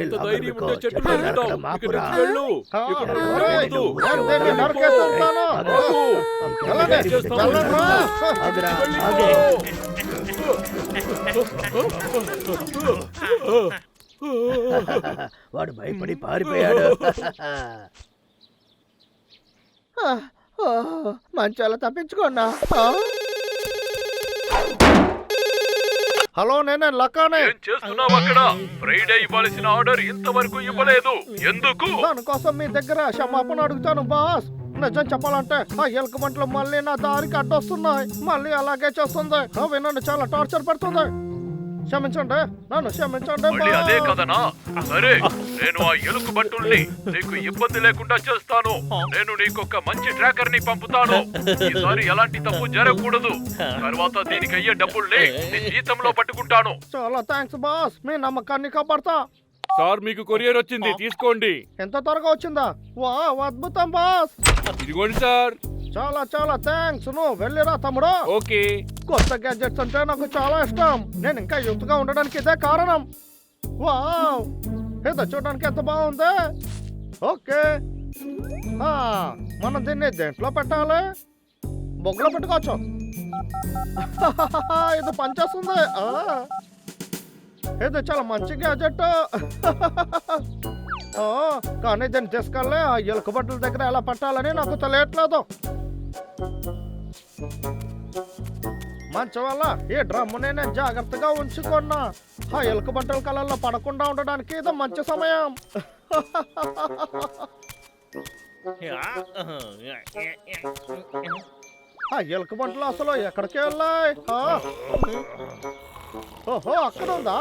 ఎంత ధైర్యం ఉంటే చెట్టులో ఎక్కుతావు? ఇక నుంచి వెళ్ళు. ఇక్కడ ఉండకూడదు. ఏం చేస్తావు? వాడు భయపడి పారిపోయాడు. మంచాల తప్పించుకోన్నా. హలో, నేనే లక్కానే. ఏం చేస్తున్నావు అక్కడ? ఫ్రైడే ఇవ్వాల్సిన ఆర్డర్ ఇంతవరకు ఇవ్వలేదు, ఎందుకు? దానికోసం మీ దగ్గర క్షమాపణ అడుగుతాను బాస్. నిజం చెప్పాలంటే ఆ ఎలుక మంటలు మళ్ళీ నా దారికి అడ్డొస్తున్నాయి. మళ్ళీ అలాగే చేస్తుంది. అవి నన్ను చాలా టార్చర్ పెడుతుంది. క్షమించండి, నన్ను క్షమించండి. మళ్ళీ అదే కదనా? సరే, నేను ఆ ఎలుక బంటుల్ని నీకు ఇబ్బంది లేకుండా చేస్తాను. నేను నీకొక మంచి ట్రాకర్ ని పంపుతాను. ఈసారి ఎలాంటి తప్పు జరగకూడదు. తర్వాత దీనికి అయ్యే డబ్బుల్ని నీ జీతంలో పట్టుకుంటాను. చాలా థ్యాంక్స్ బాస్, మీ నమ్మకాన్ని కాపాడతా. సార్, మీకు కొరియర్ వచ్చింది, తీసుకోండి. ఎంత త్వరగా వచ్చిందా? వా, అద్భుతం బాస్. ఇదిగోండి సార్. చాలా చాలా థ్యాంక్స్. నువ్వు వెళ్ళిరా తమ్ముడు. ఓకే. కొత్త గ్యాడ్జెట్స్ అంటే నాకు చాలా ఇష్టం. నేను ఇంకా యూత్గా ఉండడానికి ఇదే కారణం. వావ్, ఏదో చూడడానికి ఎంత బాగుంది. ఓకే, మనం దీన్ని దేంట్లో పెట్టాలి? బొగ్గులో పెట్టుకోవచ్చు. ఇది పనిచేస్తుంది. ఇది చాలా మంచి గ్యాడ్జెట్. కానీ దీన్ని తీసుకెళ్ళి ఆ ఎలుక బట్టల దగ్గర ఎలా పట్టాలని నాకు తెలియట్లేదు. మంచి వల్ల ఈ డ్రమ్ముని నేను జాగ్రత్తగా ఉంచుకున్నా. ఆ ఎలుక బట్టల కళ్ళల్లో పడకుండా ఉండడానికి ఇది మంచి సమయం. ఆ ఎలుక బట్టలు అసలు ఎక్కడికి వెళ్ళాయి? ఓహో, అక్కడ ఉందా?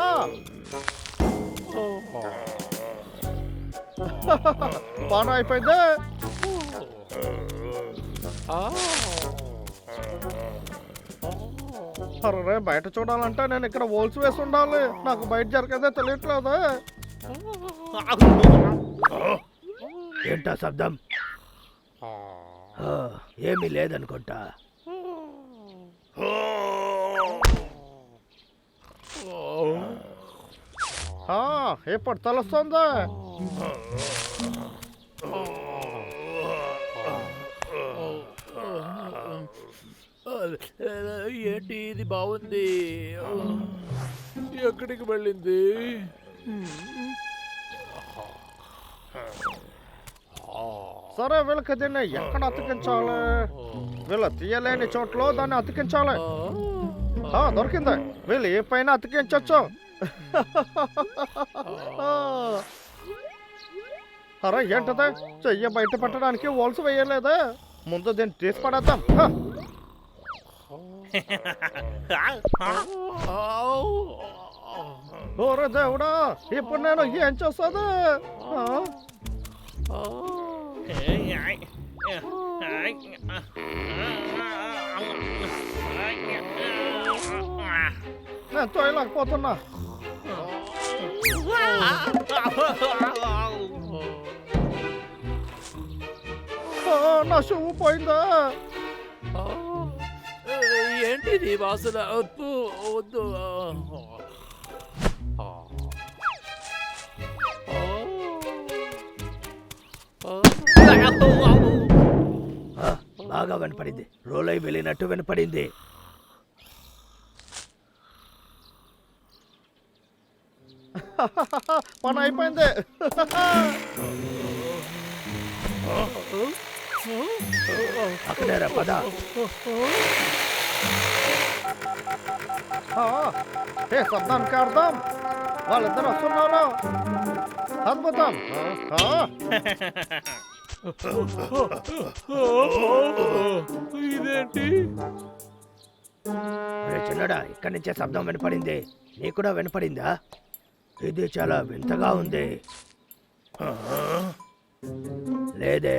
పని అయిపోయింది. అరే, బయట చూడాలంటే నేను ఇక్కడ హోల్స్ వేసి ఉండాలి. నాకు బయట జరిగేదే తెలియట్లేదు. ఏంటా శబ్దం? ఏమీ లేదనుకుంటా. ఇప్పుడు తెలుస్తుంది. ఏంటి ఇది బాగుంది? ఎక్కడికి వెళ్ళింది? సరే, వీళ్ళకి దీన్ని ఎక్కడ అతికించాలి? వీళ్ళు తీయలేని చోట్ల దాన్ని అతికించాలి. దొరికింది. వీళ్ళు ఏ పైన అతికించచ్చు. అరే, ఏంటది? చెయ్యి బయట పెట్టడానికి హోల్స్ వేయలేదా? ముందు దీన్ని తీసి పడేద్దాం. ఓరే దేవుడా, ఇప్పుడు నేను ఏం చేస్తుంది? నేను తోయలేకపోతున్నా. నా షూ పోయిందా? ఏంటిది వాసన? వద్దు. బాగా వినపడింది. రోల్ అయి వెళ్ళినట్టు వినపడింది. పని అయిపోయింది. అక్కడేరా పద. ఏ శబ్దానికి అర్థం? వాళ్ళిద్దరు వస్తున్నారు. అద్భుతం. ఇదేంటి? చిన్నడా, ఇక్కడి నుంచే శబ్దం వినపడింది. నీకు కూడా వినపడిందా? ఇది చాలా వింతగా ఉంది. లేదే.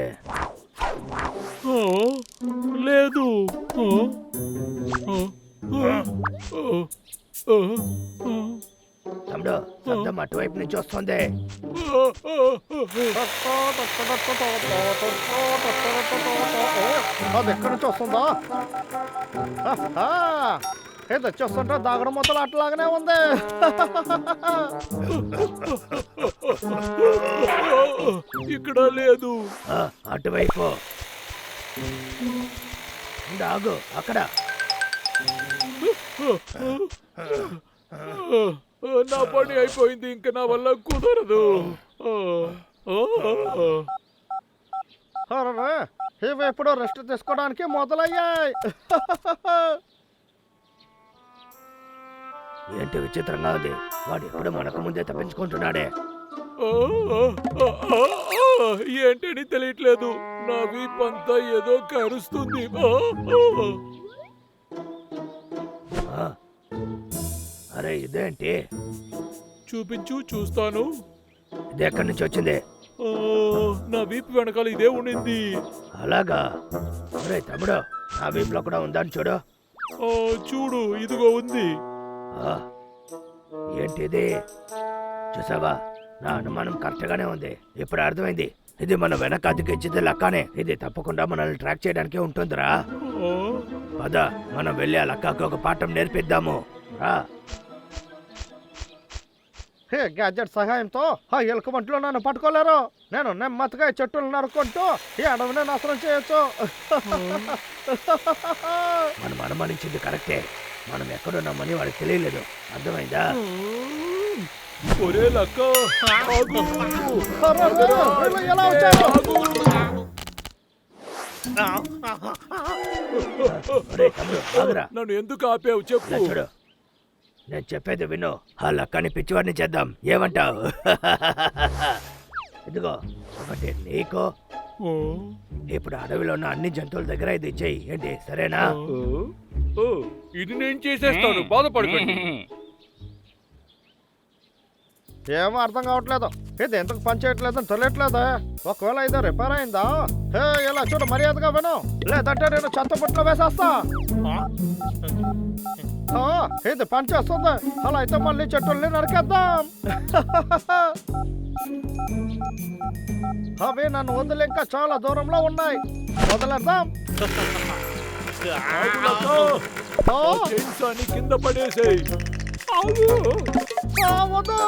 లేదు. తమ్ముడు, శబ్దం అటువైపు నుంచి వస్తుంది. అది ఎక్కడి నుంచి వస్తుందా? ఇది చూస్తుంటే దాగడ మొత్తలు అట్లాగనే ఉంది. ఇక్కడ లేదు. అటువైపు ఆగు, అక్కడ. నా పని అయిపోయింది, ఇంక నా వల్ల కుదరదు. అరే, ఇవి ఎప్పుడో రెస్ట్ తీసుకోవడానికి మొదలయ్యాయి. ఏంటి విచిత్రంగా ఉంది, వాడు ఎప్పుడు మనకు ముందే తప్పించుకుంటున్నాడే. ఏంటని తెలియట్లేదు, నా వీపంతా ఏదో కరుస్తుంది. అరే ఇదేంటి, చూపించు చూస్తాను. ఇది ఎక్కడి నుంచి వచ్చింది? నా వీపు వెనకాల ఇదే ఉండింది. అలాగా? అరే తమ్ముడు, నా వీపులో కూడా ఉందని చూడు. చూడు, ఇదిగో ఉంది. ఏంటిది? చూసావా, నా అనుమానం కరెక్ట్ గానే ఉంది. ఇప్పుడు అర్థమైంది, ఇది మన వెనక అతికించింది లక్కనే. ఇది తప్పకుండా మనల్ని ట్రాక్ చేయడానికే ఉంటుందిరా. పద, మనం వెళ్ళి ఆ లక్కకి ఒక పాఠం నేర్పిద్దాము. హే గ్యాడ్జెట్ సహాయంతో ఆ ఎలుక మంటలో నన్ను పట్టుకోలేరు. నేను నెమ్మదిగా ఈ చెట్టులు నరుక్కుంటూ ఈ అడవిని నాశనం చేయొచ్చు. మనం అనుమానించింది కరెక్టే, మనం ఎక్కడున్నామని వాడికి తెలియలేదు. అర్థమైందా? ఒరే లక్క, వీళ్ళు ఎలా వచ్చారు? నన్ను ఎందుకు ఆపావు చెప్పు. చూడు, నేను చెప్పేది విను. ఆ లక్కని పిచ్చివాడిని చేద్దాం, ఏమంటావు? ఇదిగో ఒకటి నీకో. ఇప్పుడు అడవిలో ఉన్న అన్ని జంతువుల దగ్గర ఇది ఇచ్చేయి. ఏంటి, సరేనా? ఇది నేను చేసేస్తాను, బాధపడుకోండి. ఏమో అర్థం కావట్లేదు, ఇది ఎందుకు పని చేయట్లేదని తెలియట్లేదా? ఒకవేళ ఇది రిపేర్ అయిందా? హే ఇలా చూడు, మర్యాదగా విను, లేదంటే నేను చెత్త బుట్టలో వేసేస్తా. ఇది పని చేస్తుంది. అలా అయితే మళ్ళీ చెట్టుల్ని నరికేద్దాం. అవి నన్ను వదిలి ఇంకా చాలా దూరంలో ఉన్నాయి, వదిలేద్దాం. కింద పడేసేయి. వద్దు.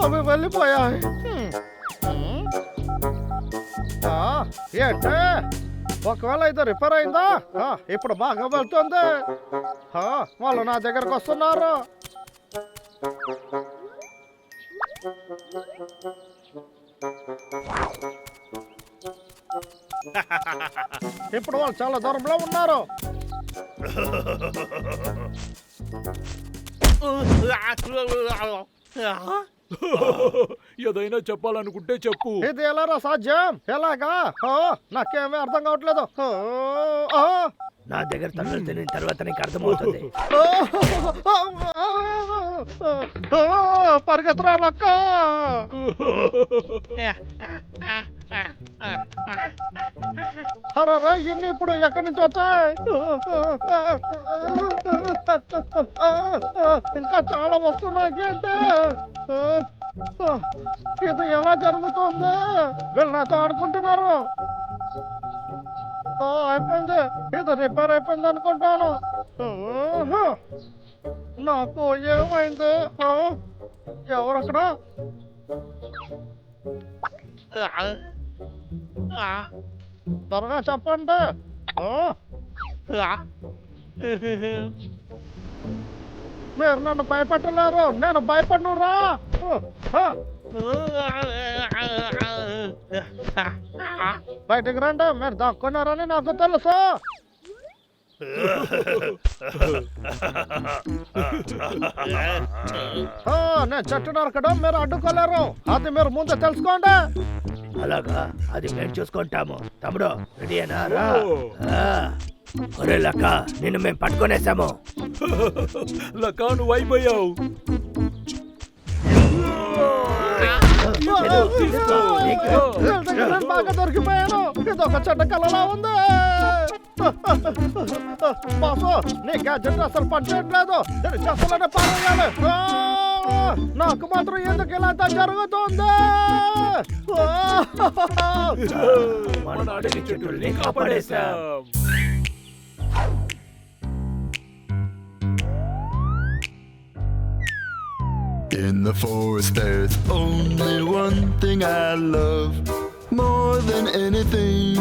అవి వెళ్ళిపోయాయి. ఏంటే, ఒకవేళ ఇది రిపేర్ అయిందా? ఇప్పుడు బాగా వెళ్తుంది. వాళ్ళు నా దగ్గరకు వస్తున్నారు. ఇప్పుడు వాళ్ళు చాలా దూరంలో ఉన్నారు. ఏదైనా చెప్పాలనుకుంటే చెప్పు. ఇది ఎలారా సాధ్యం? ఎలాగా? నాకేమీ అర్థం కావట్లేదు. నా దగ్గర తన్నులు తిని తర్వాత నీకు అర్థమవుతుంది. పరిగెత్తరా లక్క. అరే ఇన్ని ఇప్పుడు ఎక్కడి నుంచి వచ్చాయి? ఇంకా చాలా వస్తున్నాయి. ఏంటి ఇది ఎలా జరుగుతుంది? వీళ్ళు నాతో ఆడుకుంటున్నారు. అయిపోయింది, ఇది రిపేర్ అయిపోయింది అనుకుంటాను. నాకు ఏమైంది? ఎవరక్కడ? త్వరగా చెప్పండి. మీరు నన్ను భయపెట్టలేరు, నేను భయపడనురా. బయటికి రండి, మీరు దాక్కున్నారని నాకు తెలుసు. నేను చెట్టు నరకడం మీరు అడ్డుకోలేరు, అది మీరు ముందు తెలుసుకోండి. అలాగా, అది మేము చూసుకుంటాము. తమ్ముడు రెడీనా? ఒరే లక్క, నిన్ను మేము పట్టుకొనేసాము. లక్క, నువ్వు అయిపోయావు. బాగా దొరికిపోయాను. ఇదొక చెడ్డ కలలా ఉంది. బాసు, నీ గ్యాడ్జెట్ అసలు పనిచేయట్లేదు. నేను చేస్తానే పారేయాలి. నాకు మాత్రం ఎందుకు ఇలా అంతా జరుగుతుంది మన అడవి చెట్టుల్ని కాపాడేశాం. In the forest there's only one thing I love more than anything.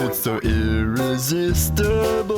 It's so irresistible.